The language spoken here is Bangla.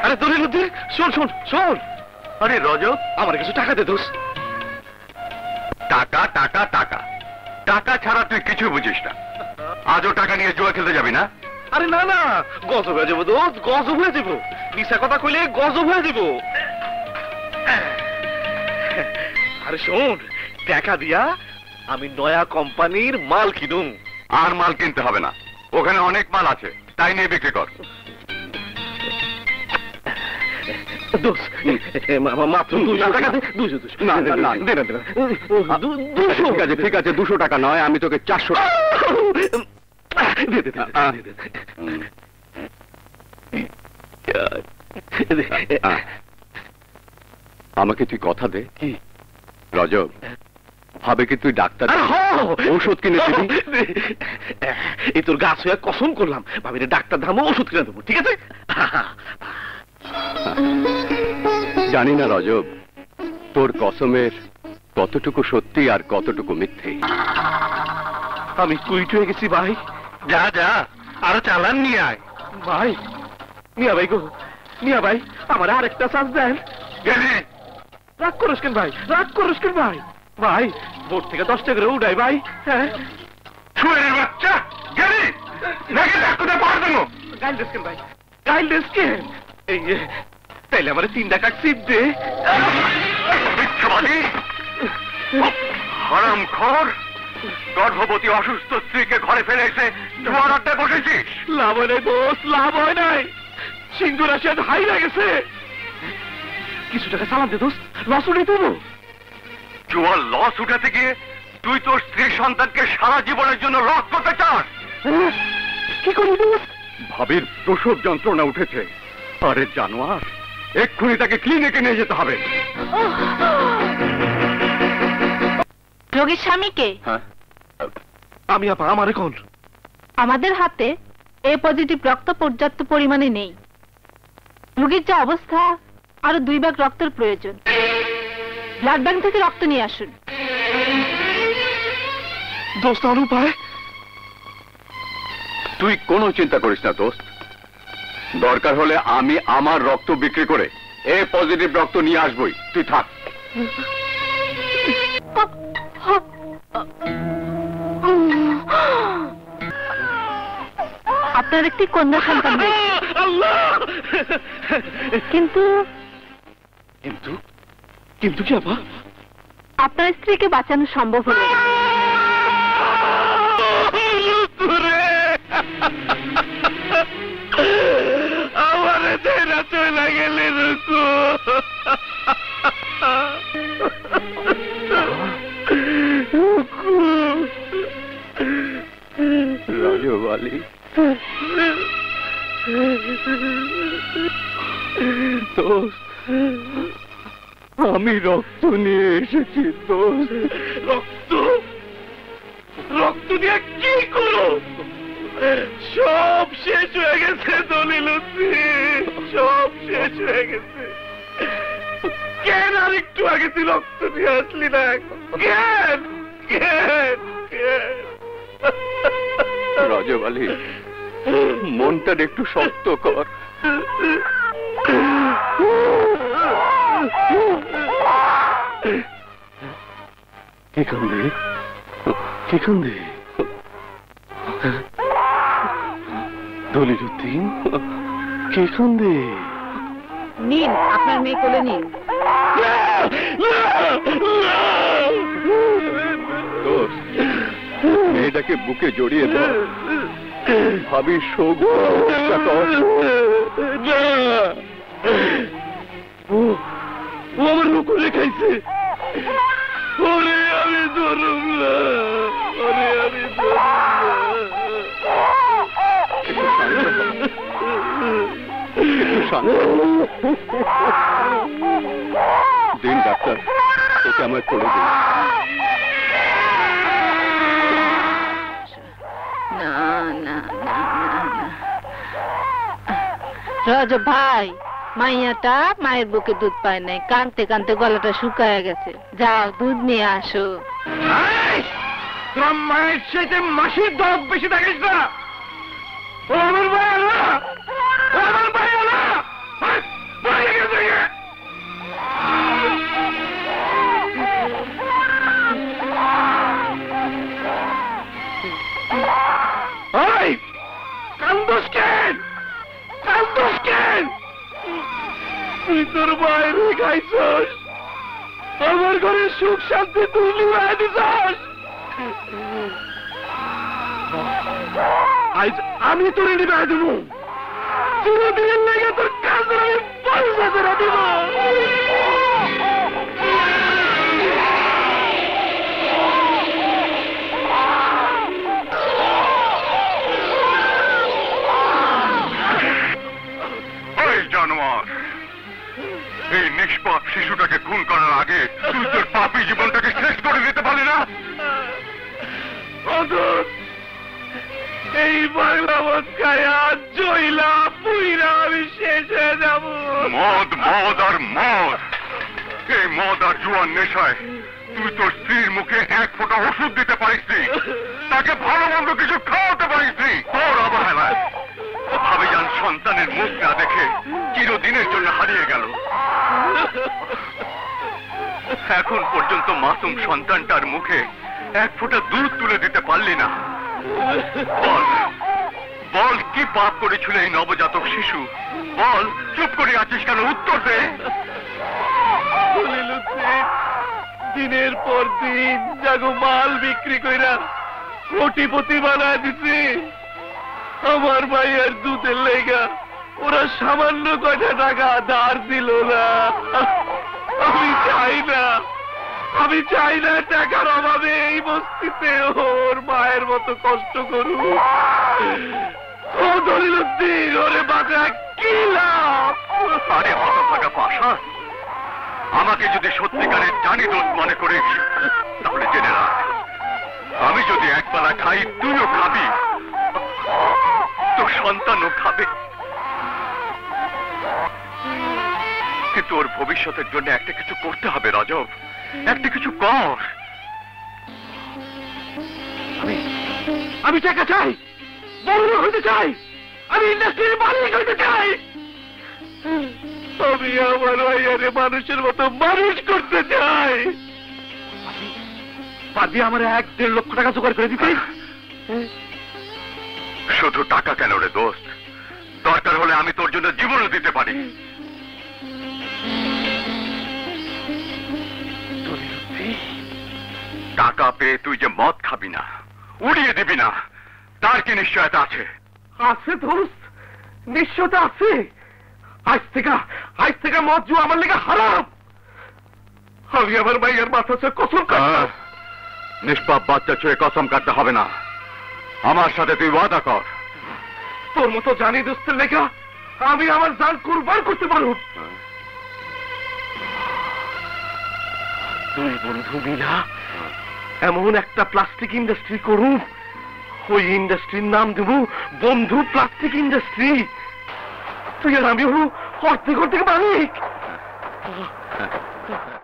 আরে দলিলুদ্দিন শোন শোন শোন। আরে রজব আমার কিছু টাকা দে দোস্ত। টাকা টাকা টাকা টাকা ছাড়া তুই কিছু বুঝিস না। আজও টাকা নিয়ে জুয়া খেলতে যাবি না? আরে না না, গজব হয়ে যাবো দোস্ত, গজব হয়ে যাবো। মিশা কথা কইলে গজব হয়ে যাবো। আরে শোন, টাকা দিয়া আমি নয়া কোম্পানির মাল কিনুম। আর মাল কিনতে হবে না, ওখানে অনেক মাল আছে, তাই নিয়ে বিক্রি কর। মাত্র 200 টাকা দে। 200 না না না দে না দে না। ঠিক আছে ঠিক আছে, 200 টাকা নয়, আমি তোকে 400 আমাকে তুই কথা দে। রজব, ভাবে কি তুই ডাক্তার ঔষধ কিনে দিবি? এই তোর গাছ হয়ে কসম করলাম, ভাবিরে ডাক্তার ধামো ওষুধ কিনে দেবো, ঠিক আছে? জানি না রজব, তোর কসমের কতটুকু সত্যি আর কতটুকু মিথ্যে। আমি কুইট হয়ে গেছি ভাই। যা যা, আরো চালান নিয়ে আয় ভাই। মিয়া ভাই গো, মিয়া ভাই আমার আরেকটা চান্স দেন। রাগ করিস কেন ভাই, রাগ করিস কেন ভাই? ভাই ভোট থেকে 10 টাকা করে উঠাই ভাই। হ্যাঁ শুয়ে বাচ্চা গেলি নাকি ডাক্তার পাওয়ার জন্য গাইল দেশ কেন ভাই, গাইল দেশ কেন? এই তাইলে আমার 3 টাকা সিট দে। মিথ্যাবাদী হারামখোর, গর্ভবতী অসুস্থ স্ত্রীকে ঘরে ফেলে এসে জুয়ার আড্ডায় বসেছিস। লাভ হয় নাই দোস্ত, লাভ হয় নাই। সিংহ রাশিয়ান হাই গেছে। কিছু টাকা চালান দে দোস্ত, লস উঠে দেবো। জুয়ার লস উঠাতে গিয়ে তুই তোর স্ত্রী সন্তানকে সারা জীবনের জন্য লস করতে চাস? কি করি দোস্ত? ভাবির প্রসব যন্ত্রণা উঠেছে। আরে জানোয়ার, এক্ষুনি তাকে ক্লিনিকে নিয়ে যেতে হবে। রোগীর স্বামীকে? হ্যাঁ আমি আপা, আমার এখন আমাদের হাতে এ পজিটিভ রক্ত পর্যাপ্ত পরিমাণে নেই। রোগীর যা অবস্থা, আরো 2 ব্যাগ রক্তের প্রয়োজন। ব্লাড ব্যাংক থেকে রক্ত নিয়ে আসুন। দোস্ত আর উপায়? তুই কোনো চিন্তা করিস না দোস্ত, দরকার হলে আমি আমার রক্ত বিক্রি করে এ পজিটিভ রক্ত নিয়ে আসবই, তুই থাক। আপনার একটি কন্যা সন্তান রয়েছে। কিন্তু কিন্তু কিন্তু কি আপা? আপনার স্ত্রীকে বাঁচানো সম্ভব হলো না। আমার দেনা চলে গেলে রুকু। রজব আলী, আমি রক্ত নিয়ে এসেছি দোস্ত। রক্ত? রক্ত দিয়ে কি করো? সব শেষ হয়ে গেছে দলিলুদ্দিন, সব শেষ হয়ে গেছে। কেন আর একটু আগে তুই রক্ত দিয়ে আসলি না? কেন কেন কেন? রজব আলী, মনটা একটু শক্ত কর। কি কান্দে, কি কান্দে? দলিলুদ্দিন কি কান্দে? নিন, আপনার মেয়ে কোলে নিন। মেয়েটাকে বুকে জড়িয়ে ধর, ভাবি শোক চেষ্টা কর। ও আমার রুকুলে খাইছে। ওরে আমি ধরুম না, ওরে আমি দিন ডাক্তার, তোকে আমায় করে দিন। না না না না, রজব ভাই, মাইয়াটা মায়ের বুকে দুধ পায় নাই, কানতে কানতে গলাটা শুকায় গেছে। যাও দুধ নিয়ে আসো। তোর মায়ের সাথে মাসির দরদ বেশি থাকিস না। ও আমার ভাই আল্লাহ, ও আমার ভাই আল্লাহ। তুই তোর বাইরে খাইছস, আমার ঘরে সুখ শান্তি তুই লিবাই দিছস। আজ আমি তোরে লিবাই দেব, চিরদিনের লেগে তোর কাছে আমি পয়সা করে দিব। জানোয়ার, এই নিষ্পাপ শিশুটাকে খুন করার আগে তুই তোর পাপী জীবনটাকে শেষ করে দিতে পারলি না? এই বাংলা মদ খায়া জইলা পুইরা আমি শেষ হয়ে যাব। মদ মদ আর মদ, এই মদ আর জুয়ার নেশায় তুই তোর স্ত্রীর মুখে এক ফোঁটা ওষুধ দিতে পারিসনি, তাকে ভালো মন্দ কিছু খাওয়াতে পারিসনি। তোর অবহেলায় ভাবিজান সন্তানের মুখ না দেখে চিরদিনের জন্য হারিয়ে গেল। এখন পর্যন্ত মাসুম সন্তানটার মুখে এক ফোঁটা দুধ তুলে দিতে পারলি না। বল বল, কি পাপ করেছিল এই নবজাতক শিশু? বল, চুপ করে আছিস কেন? উত্তর দে। দিনের পর দিন জাগো মাল বিক্রি কইরা কোটিপতি বানায় দিছে। আমার ভাইয়ের দুধের লেগা ওরা সামান্য কয়টা টাকা ধার দিল না। আমি চাই না টাকার অভাবে এই বস্তিতে ওর মায়ের মতো কষ্ট করুক। ও দলিলুদ্দিন, ওরে বাঁচা কি লাভ? আরে হতভাগা পাশা, আমাকে যদি সত্যিকারের জানি দোষ মনে করিস তাহলে জেনে রাখ, আমি যদি একবেলা খাই তুইও খাবি, তোর সন্তানও খাবে। কিন্তু ওর ভবিষ্যতের জন্য একটা কিছু করতে হবে রজব, একটা কিছু কর। আমি টাকা চাই, বড় হতে চাই, আমি ইন্ডাস্ট্রির মালিক হতে চাই। আমি আমার ভাইয়ারে মানুষের মতো মানুষ করতে চাই। পারবি আমার 1-1.5 লক্ষ টাকা জোগাড় করে দিতে? শুধু টাকা কেন রে দোস্ত, দরকার হলে আমি তোর জন্য জীবনও দিতে পারি। টাকা পেয়ে তুই যে মদ খাবি না, উড়িয়ে দিবি না, তার কি নিশ্চয়তা আছে? আছে দোস্ত, নিশ্চয়তা আছে। আজ থেকে মদ জুয়া আমার লেগে হারাম। আমি আমার ভাইয়ের মাথা ছুঁয়ে কসম কাটলাম। নিষ্পাপ বাচ্চা ছুঁয়ে কসম কাটতে হবে না, আমার সাথে তুই ওয়াদা কর। তোর মতো জানি দোস্তের লেখা আমি আমার জান কুরবান করতে পারব। তুই বন্ধু মিলা এমন একটা প্লাস্টিক ইন্ডাস্ট্রি করুন, ওই ইন্ডাস্ট্রির নাম দেব বন্ধু প্লাস্টিক ইন্ডাস্ট্রি। তুই আর আমি হলো অর্ধেক মালিক।